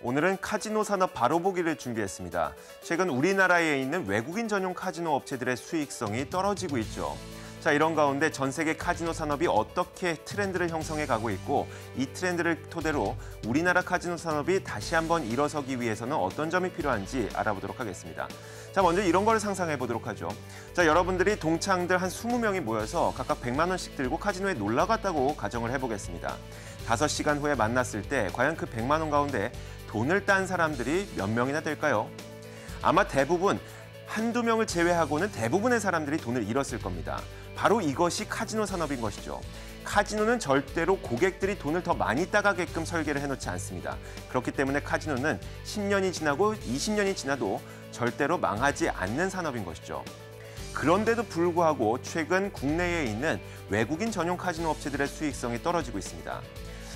오늘은 카지노 산업 바로 보기를 준비했습니다. 최근 우리나라에 있는 외국인 전용 카지노 업체들의 수익성이 떨어지고 있죠. 자, 이런 가운데 전 세계 카지노 산업이 어떻게 트렌드를 형성해 가고 있고 이 트렌드를 토대로 우리나라 카지노 산업이 다시 한번 일어서기 위해서는 어떤 점이 필요한지 알아보도록 하겠습니다. 자, 먼저 이런 걸 상상해 보도록 하죠. 자, 여러분들이 동창들 한 20명이 모여서 각각 100만 원씩 들고 카지노에 놀러 갔다고 가정을 해보겠습니다. 5시간 후에 만났을 때 과연 그 100만 원 가운데 돈을 딴 사람들이 몇 명이나 될까요? 아마 대부분 한두 명을 제외하고는 대부분의 사람들이 돈을 잃었을 겁니다. 바로 이것이 카지노 산업인 것이죠. 카지노는 절대로 고객들이 돈을 더 많이 따가게끔 설계를 해놓지 않습니다. 그렇기 때문에 카지노는 10년이 지나고 20년이 지나도 절대로 망하지 않는 산업인 것이죠. 그런데도 불구하고 최근 국내에 있는 외국인 전용 카지노 업체들의 수익성이 떨어지고 있습니다.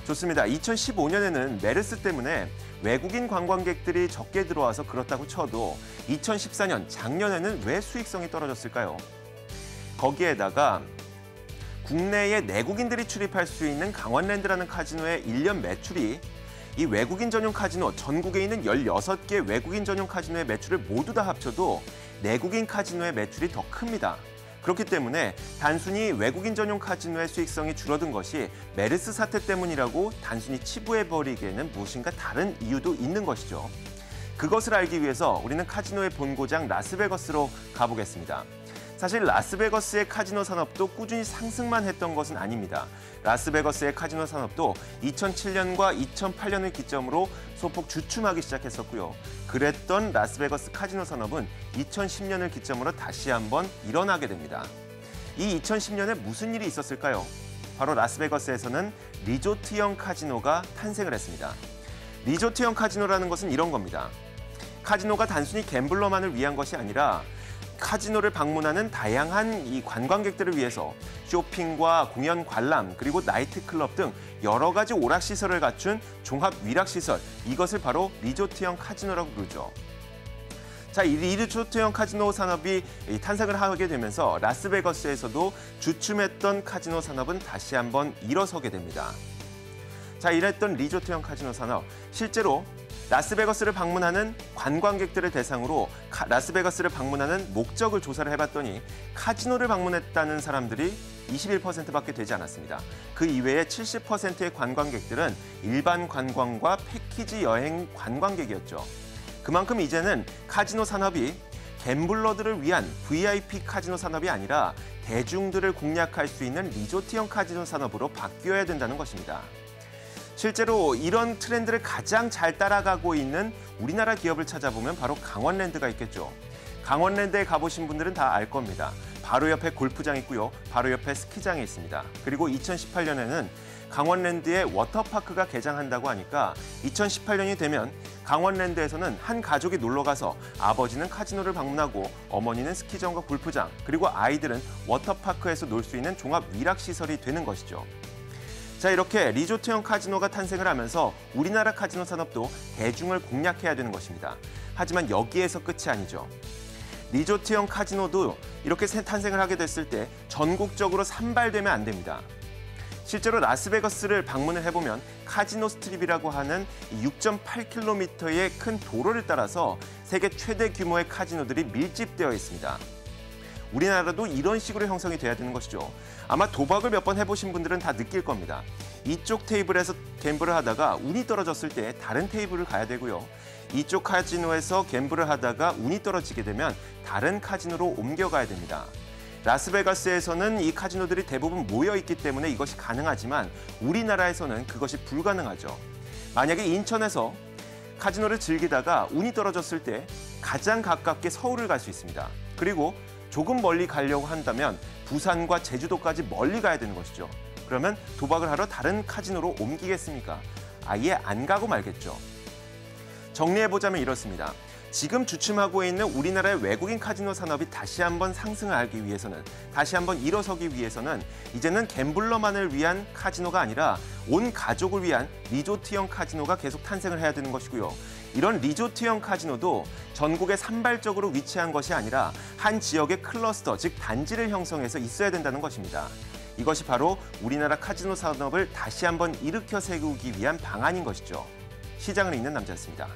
좋습니다. 2015년에는 메르스 때문에 외국인 관광객들이 적게 들어와서 그렇다고 쳐도 2014년 작년에는 왜 수익성이 떨어졌을까요? 거기에다가 국내에 내국인들이 출입할 수 있는 강원랜드라는 카지노의 1년 매출이 이 외국인 전용 카지노, 전국에 있는 16개 외국인 전용 카지노의 매출을 모두 다 합쳐도 내국인 카지노의 매출이 더 큽니다. 그렇기 때문에 단순히 외국인 전용 카지노의 수익성이 줄어든 것이 메르스 사태 때문이라고 단순히 치부해버리기에는 무엇인가 다른 이유도 있는 것이죠. 그것을 알기 위해서 우리는 카지노의 본고장 라스베거스로 가보겠습니다. 사실 라스베거스의 카지노 산업도 꾸준히 상승만 했던 것은 아닙니다. 라스베거스의 카지노 산업도 2007년과 2008년을 기점으로 소폭 주춤하기 시작했었고요. 그랬던 라스베거스 카지노 산업은 2010년을 기점으로 다시 한번 일어나게 됩니다. 이 2010년에 무슨 일이 있었을까요? 바로 라스베거스에서는 리조트형 카지노가 탄생을 했습니다. 리조트형 카지노라는 것은 이런 겁니다. 카지노가 단순히 갬블러만을 위한 것이 아니라 카지노를 방문하는 다양한 이 관광객들을 위해서 쇼핑과 공연 관람 그리고 나이트클럽 등 여러 가지 오락시설을 갖춘 종합 위락시설, 이것을 바로 리조트형 카지노라고 부르죠. 자, 이 리조트형 카지노 산업이 탄생을 하게 되면서 라스베거스에서도 주춤했던 카지노 산업은 다시 한번 일어서게 됩니다. 자, 이랬던 리조트형 카지노 산업, 실제로 라스베거스를 방문하는 관광객들을 대상으로 라스베거스를 방문하는 목적을 조사를 해봤더니 카지노를 방문했다는 사람들이 21%밖에 되지 않았습니다. 그 이외에 70%의 관광객들은 일반 관광과 패키지 여행 관광객이었죠. 그만큼 이제는 카지노 산업이 갬블러들을 위한 VIP 카지노 산업이 아니라 대중들을 공략할 수 있는 리조트형 카지노 산업으로 바뀌어야 된다는 것입니다. 실제로 이런 트렌드를 가장 잘 따라가고 있는 우리나라 기업을 찾아보면 바로 강원랜드가 있겠죠. 강원랜드에 가보신 분들은 다 알 겁니다. 바로 옆에 골프장이 있고요. 바로 옆에 스키장이 있습니다. 그리고 2018년에는 강원랜드에 워터파크가 개장한다고 하니까 2018년이 되면 강원랜드에서는 한 가족이 놀러가서 아버지는 카지노를 방문하고 어머니는 스키장과 골프장, 그리고 아이들은 워터파크에서 놀 수 있는 종합 위락시설이 되는 것이죠. 자, 이렇게 리조트형 카지노가 탄생을 하면서 우리나라 카지노 산업도 대중을 공략해야 되는 것입니다. 하지만 여기에서 끝이 아니죠. 리조트형 카지노도 이렇게 탄생을 하게 됐을 때 전국적으로 산발되면 안 됩니다. 실제로 라스베거스를 방문을 해보면 카지노 스트립이라고 하는 6.8km의 큰 도로를 따라서 세계 최대 규모의 카지노들이 밀집되어 있습니다. 우리나라도 이런 식으로 형성이 돼야 되는 것이죠. 아마 도박을 몇 번 해보신 분들은 다 느낄 겁니다. 이쪽 테이블에서 갬블을 하다가 운이 떨어졌을 때 다른 테이블을 가야 되고요. 이쪽 카지노에서 갬블을 하다가 운이 떨어지게 되면 다른 카지노로 옮겨가야 됩니다. 라스베가스에서는 이 카지노들이 대부분 모여있기 때문에 이것이 가능하지만 우리나라에서는 그것이 불가능하죠. 만약에 인천에서 카지노를 즐기다가 운이 떨어졌을 때 가장 가깝게 서울을 갈 수 있습니다. 그리고 조금 멀리 가려고 한다면 부산과 제주도까지 멀리 가야 되는 것이죠. 그러면 도박을 하러 다른 카지노로 옮기겠습니까? 아예 안 가고 말겠죠. 정리해보자면 이렇습니다. 지금 주춤하고 있는 우리나라의 외국인 카지노 산업이 다시 한번 상승을 하기 위해서는, 다시 한번 일어서기 위해서는 이제는 갬블러만을 위한 카지노가 아니라 온 가족을 위한 리조트형 카지노가 계속 탄생을 해야 되는 것이고요. 이런 리조트형 카지노도 전국에 산발적으로 위치한 것이 아니라 한 지역의 클러스터, 즉 단지를 형성해서 있어야 된다는 것입니다. 이것이 바로 우리나라 카지노 산업을 다시 한번 일으켜 세우기 위한 방안인 것이죠. 시장을 읽는 남자였습니다.